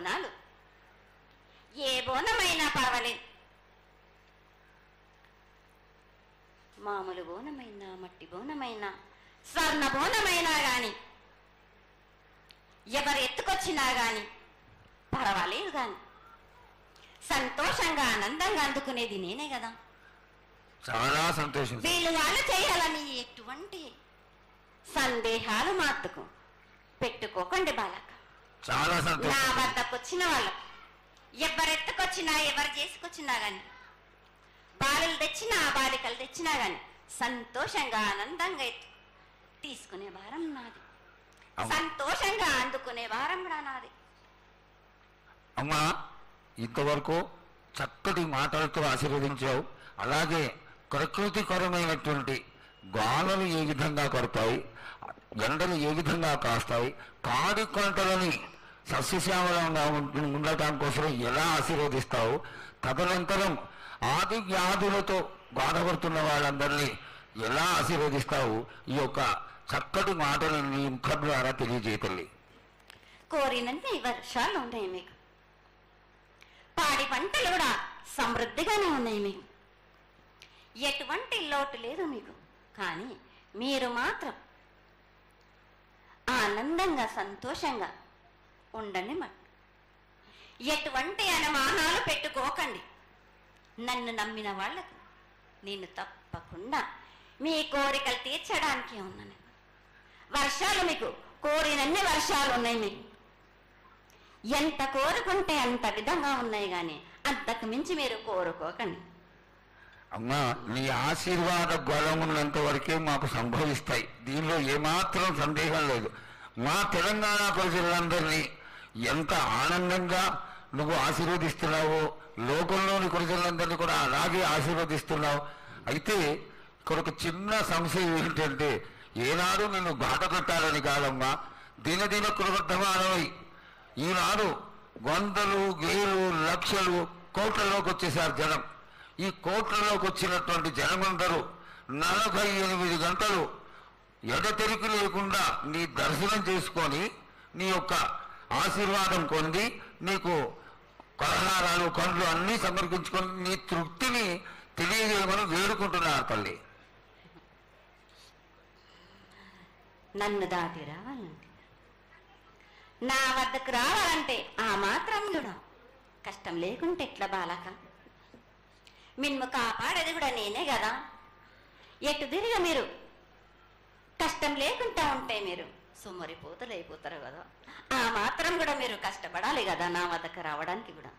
బోనాలు. ఏ బోనమైనా పర్వాలేదు, మామూలు బోనమైనా, మట్టి బోనమైనా, స్వర్ణ బోనమైనా గాని, ఎవరు ఎత్తుకొచ్చినా గాని పర్వాలేదు. గాని సంతోషంగా ఆనందంగా అందుకునేది నేనే కదా. చాలా సంతోషం. వీళ్ళు వాళ్ళు చేయాలని ఎటువంటి సందేహాలు మాత్రకు పెట్టుకోకండి బాలక. చాలా సంతోషం. నా వద్దకు వచ్చిన వాళ్ళు ఎవరెత్తుకొచ్చినా, ఎవరు చేసుకొచ్చినా గాని, బాలులు తెచ్చినా, బాలికలు తెచ్చినా గాని సంతోషంగా ఆనందంగా తీసుకునే భారం నాది, సంతోషంగా అందుకునే భారం కూడా నాది. అమ్మా, ఇంతవరకు చక్కటి మాటలతో ఆశీర్వదించావు. అలాగే ప్రకృతికరమైనటువంటి గాలులు ఏ విధంగా కొడతాయి, ఎండలు ఏ విధంగా కాస్తాయి, కాడి పంటలని సస్యశ్యామలంగా ఉండటం కోసం ఎలా ఆశీర్వదిస్తావు, తదనంతరం ఆది వ్యాధులతో బాధపడుతున్న వాళ్ళందరినీ ఎలా ఆశీర్వదిస్తావు, ఈ యొక్క చక్కటి మాటలను నీ ముఖం ద్వారా తెలియజేయతల్లి. కోరినంటే వర్షాలు ఉన్నాయి మీకు, పాడి పంటలు కూడా సమృద్ధిగానే ఉన్నాయి మీకు, ఎటువంటి లోటు లేదు మీకు. కానీ మీరు మాత్రం ఆనందంగా సంతోషంగా ఉండండి. ఎటువంటి అనుమానాలు పెట్టుకోకండి. నన్ను నమ్మిన వాళ్లకు నేను తప్పకుండా మీ కోరికలు తీర్చడానికి ఉన్నాను. వర్షాలు మీకు కోరినన్ని వర్షాలు ఉన్నాయి మీకు, ఎంత కోరుకుంటే అంత విధంగా ఉన్నాయి. కానీ అంతకు మించి మీరు కోరుకోకండి. అమ్మా, నీ ఆశీర్వాద గొలం ఉన్నంత వరకే మాకు సంభవిస్తాయి, దీనిలో ఏమాత్రం సందేహం లేదు. మా తెలంగాణ ప్రజలందరినీ ఎంత ఆనందంగా నువ్వు ఆశీర్వదిస్తున్నావో, లోకంలోని ప్రజలందరినీ కూడా అలాగే ఆశీర్వదిస్తున్నావు. అయితే ఇక్కడ ఒక చిన్న సంశయం ఏంటంటే, ఏనాడు నిన్ను బాధ పెట్టాలని కాదమ్మా, దినదిన కృతమానమై ఈనాడు వందలు, వేలు, లక్షలు, కోట్లలోకి వచ్చేసారు జనం. ఈ కోట్లలోకి వచ్చినటువంటి జనమందరూ 48 గంటలు ఎడతెరికి లేకుండా నీ దర్శనం చేసుకొని నీ యొక్క ఆశీర్వాదం పొంది నీకు పలహారాలు, పండ్లు అన్నీ సమర్పించుకొని నీ తృప్తిని తెలియజేయమని వేడుకుంటున్నారు తల్లి. నన్ను దాటి రావాలంటే, నా వద్దకు రావాలంటే ఆ మాత్రం కూడా కష్టం లేకుంటే ఎట్లా బాలక? మిన్ను కాపాడేది కూడా నేనే కదా. ఎటు తిరిగి మీరు కష్టం లేకుండా ఉంటే మీరు సొమ్మరిపోతలు అయిపోతారు కదా. ఆ మాత్రం కూడా మీరు కష్టపడాలి కదా నా వద్దకు రావడానికి కూడా.